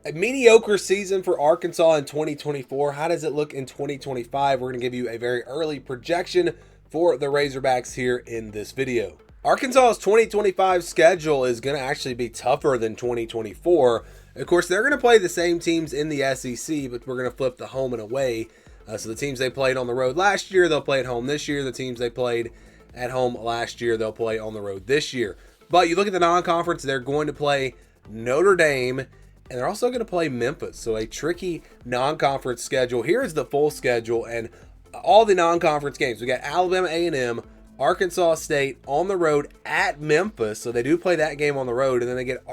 A mediocre season for Arkansas in 2024. How does it look in 2025? We're going to give you a very early projection for the Razorbacks here in this video. Arkansas's 2025 schedule is going to actually be tougher than 2024. Of course, they're going to play the same teams in the SEC, but we're going to flip the home and away. So the teams they played on the road last year, they'll play at home this year. The teams they played at home last year, they'll play on the road this year. But you look at the non-conference, they're going to play Notre Dame, and they're also going to play Memphis. So a tricky non-conference schedule. Here's the full schedule and all the non-conference games. We got Alabama A&M, Arkansas State on the road at Memphis. So they do play that game on the road, and then they get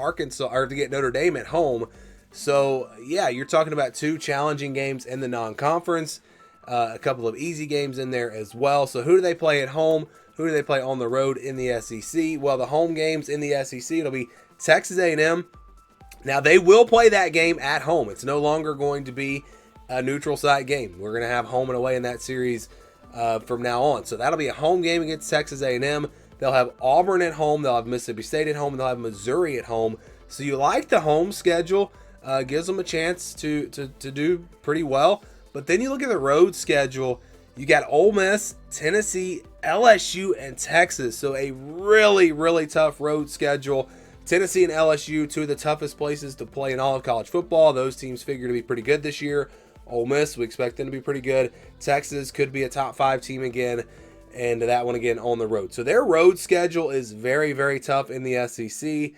Notre Dame at home. So yeah, you're talking about two challenging games in the non-conference, a couple of easy games in there as well. So who do they play at home? Who do they play on the road in the SEC? Well, the home games in the SEC, it'll be Texas A&M. Now, they will play that game at home. It's no longer going to be a neutral site game. We're going to have home and away in that series from now on. So that'll be a home game against Texas A&M. They'll have Auburn at home. They'll have Mississippi State at home. And they'll have Missouri at home. So you like the home schedule. Gives them a chance to do pretty well. But then you look at the road schedule. You got Ole Miss, Tennessee, LSU, and Texas. So a really, really tough road schedule. Tennessee and LSU, two of the toughest places to play in all of college football. Those teams figure to be pretty good this year. Ole Miss, we expect them to be pretty good. Texas could be a top 5 team again, and that one again on the road. So their road schedule is very, very tough in the SEC.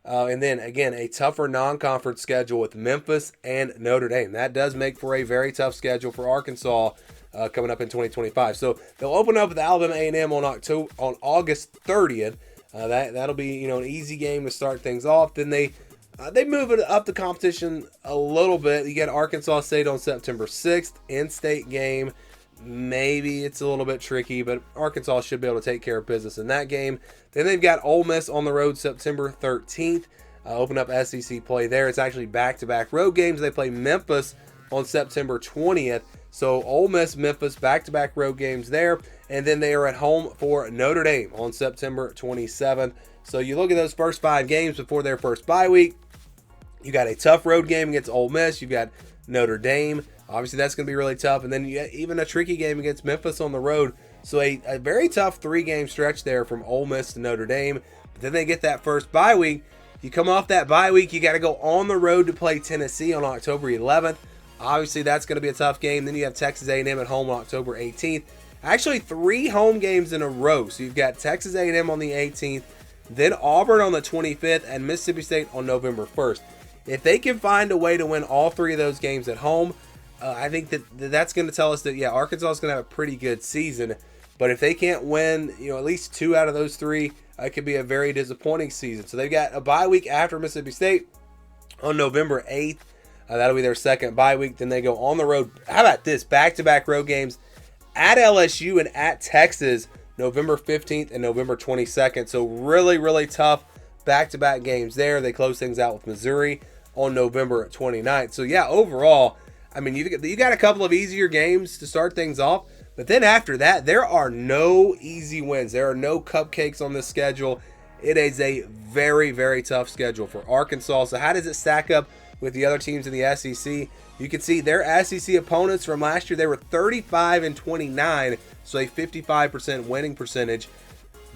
And then, again, a tougher non-conference schedule with Memphis and Notre Dame. That does make for a very tough schedule for Arkansas coming up in 2025. So they'll open up with Alabama A&M on August 30th. That'll be an easy game to start things off. Then they move it up the competition a little bit. You get Arkansas State on September 6th, in-state game. Maybe it's a little bit tricky, but Arkansas should be able to take care of business in that game. Then they've got Ole Miss on the road September 13th. Open up SEC play there. It's actually back-to-back road games. They play Memphis on September 20th. So Ole Miss, Memphis, back-to-back road games there. And then they are at home for Notre Dame on September 27th. So you look at those first 5 games before their first bye week. You got a tough road game against Ole Miss. You've got Notre Dame. Obviously, that's going to be really tough. And then you got even a tricky game against Memphis on the road. So a very tough 3-game stretch there from Ole Miss to Notre Dame. But then they get that first bye week. You come off that bye week, you got to go on the road to play Tennessee on October 11th. Obviously, that's going to be a tough game. Then you have Texas A&M at home on October 18th. Actually, 3 home games in a row. So you've got Texas A&M on the 18th, then Auburn on the 25th, and Mississippi State on November 1st. If they can find a way to win all 3 of those games at home, I think that's going to tell us that, yeah, Arkansas is going to have a pretty good season. But if they can't win, at least 2 out of those 3, it could be a very disappointing season. So they've got a bye week after Mississippi State on November 8th. That'll be their second bye week. Then they go on the road. How about this? Back-to-back road games at LSU and at Texas, November 15th and November 22nd. So really, really tough back-to-back games there. They close things out with Missouri on November 29th. So, yeah, overall, I mean, you got a couple of easier games to start things off. But then after that, there are no easy wins. There are no cupcakes on this schedule. It is a very, very tough schedule for Arkansas. So how does it stack up with the other teams in the SEC? You can see their SEC opponents from last year, they were 35-29, so a 55% winning percentage.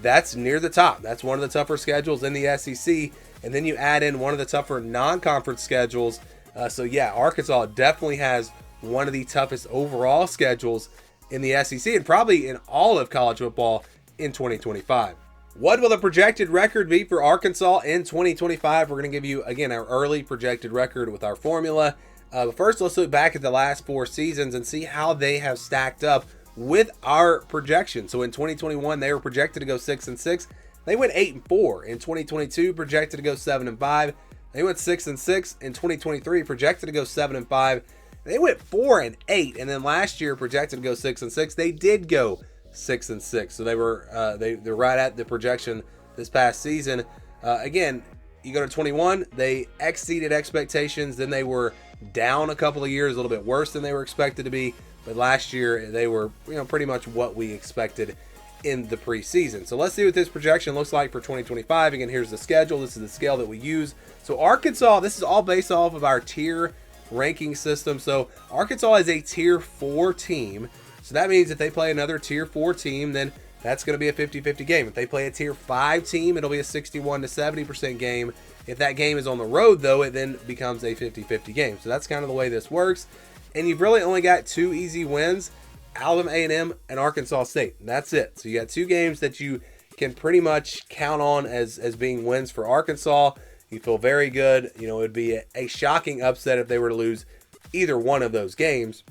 That's near the top. That's one of the tougher schedules in the SEC. And then you add in one of the tougher non-conference schedules. So yeah, Arkansas definitely has one of the toughest overall schedules in the SEC and probably in all of college football in 2025. What will the projected record be for Arkansas in 2025? We're going to give you, again, our early projected record with our formula. But first, let's look back at the last 4 seasons and see how they have stacked up with our projection. So in 2021, they were projected to go 6-6. They went 8-4. In 2022, projected to go 7-5. They went 6-6. In 2023, projected to go 7-5. They went 4-8. And then last year, projected to go 6-6. They did go 6-6. So they were they're right at the projection this past season. Again, you go to 21, they exceeded expectations. Then they were down a couple of years, a little bit worse than they were expected to be. But last year, they were pretty much what we expected in the preseason. So let's see what this projection looks like for 2025. Again, here's the schedule. This is the scale that we use. So Arkansas, this is all based off of our tier ranking system. So Arkansas is a tier 4 team. So that means if they play another tier 4 team, then that's going to be a 50-50 game. If they play a tier 5 team, it'll be a 61 to 70% game. If that game is on the road, though, it then becomes a 50-50 game. So that's kind of the way this works. And you've really only got 2 easy wins, Alabama A&M and Arkansas State. And that's it. So you got 2 games that you can pretty much count on as being wins for Arkansas. You feel very good. You know, it would be a shocking upset if they were to lose either one of those games.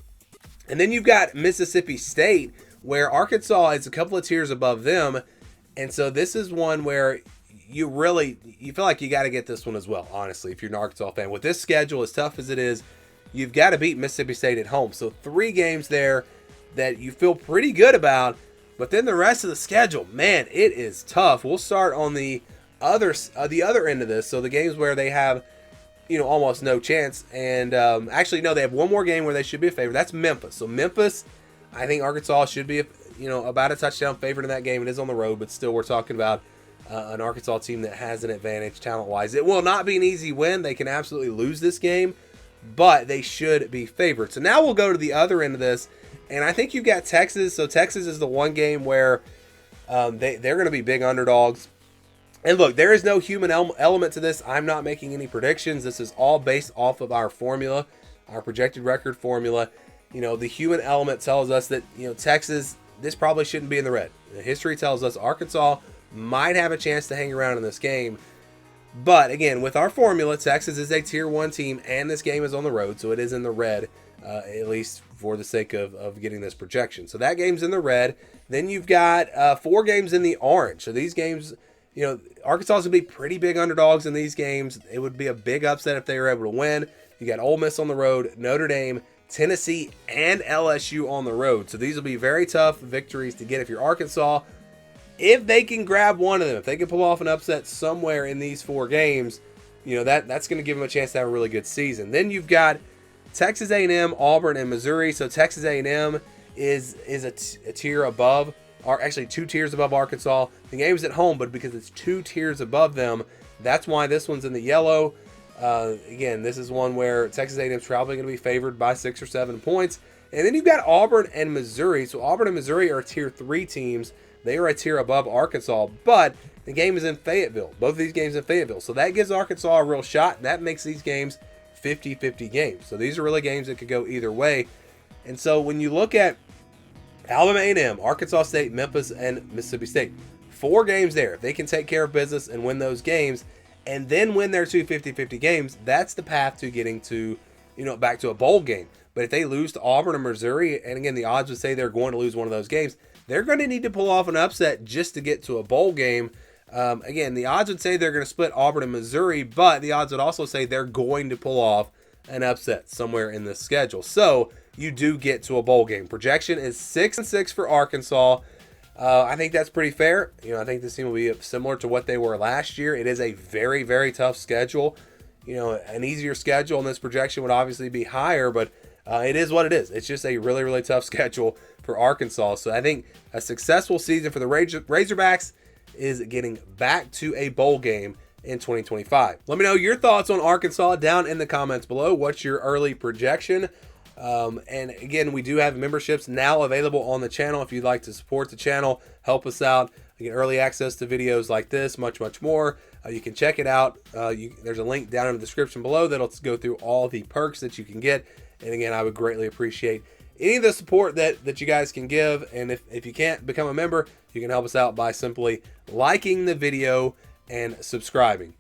And then you've got Mississippi State, where Arkansas is a couple of tiers above them. And so this is one where you feel like you got to get this one as well, honestly, if you're an Arkansas fan. With this schedule, as tough as it is, you've got to beat Mississippi State at home. So 3 games there that you feel pretty good about. But then the rest of the schedule, man, it is tough. We'll start on the other end of this. So the games where they have, you know, almost no chance. And actually, no, they have one more game where they should be a favorite. That's Memphis. So Memphis, I think Arkansas should be, about a touchdown favorite in that game. It is on the road, but still we're talking about an Arkansas team that has an advantage talent-wise. It will not be an easy win. They can absolutely lose this game, but they should be favored. So now we'll go to the other end of this, and I think you've got Texas. So Texas is the one game where they're going to be big underdogs. And look, there is no human element to this. I'm not making any predictions. This is all based off of our formula, our projected record formula. You know, the human element tells us that, Texas, this probably shouldn't be in the red. The history tells us Arkansas might have a chance to hang around in this game. But again, with our formula, Texas is a tier 1 team, and this game is on the road, so it is in the red, at least for the sake of getting this projection. So that game's in the red. Then you've got 4 games in the orange. So these games, Arkansas would be pretty big underdogs in these games. It would be a big upset if they were able to win. You got Ole Miss on the road, Notre Dame, Tennessee, and LSU on the road. So these will be very tough victories to get if you're Arkansas. If they can grab one of them, if they can pull off an upset somewhere in these 4 games, that's going to give them a chance to have a really good season. Then you've got Texas A&M, Auburn, and Missouri. So Texas A&M is a tier above, or actually 2 tiers above Arkansas. The game's at home, but because it's 2 tiers above them, that's why this one's in the yellow. Again, this is one where Texas A&M is probably going to be favored by 6 or 7 points. And then you've got Auburn and Missouri. So Auburn and Missouri are tier 3 teams. They are a tier above Arkansas, but the game is in Fayetteville. Both of these games in Fayetteville. So that gives Arkansas a real shot. That makes these games 50-50 games. So these are really games that could go either way. And so when you look at Alabama A&M, Arkansas State, Memphis, and Mississippi State, 4 games there. If they can take care of business and win those games, and then win their 2 50-50 games, that's the path to getting to, back to a bowl game. But if they lose to Auburn or Missouri, and again, the odds would say they're going to lose one of those games, they're going to need to pull off an upset just to get to a bowl game. Again, the odds would say they're going to split Auburn and Missouri, but the odds would also say they're going to pull off an upset somewhere in the schedule. So you do get to a bowl game. Projection is 6-6 for Arkansas. I think that's pretty fair. I think this team will be similar to what they were last year. It is a very, very tough schedule. An easier schedule in this projection would obviously be higher, but it is what it is. It's just a really, really tough schedule for Arkansas. So I think a successful season for the Razorbacks is getting back to a bowl game in 2025. Let me know your thoughts on Arkansas down in the comments below. What's your early projection? And again, we do have memberships now available on the channel. If you'd like to support the channel, help us out, you get early access to videos like this, much more. You can check it out. There's a link down in the description below that'll go through all the perks that you can get. And again, I would greatly appreciate any of the support that you guys can give. And if you can't become a member, you can help us out by simply liking the video and subscribing.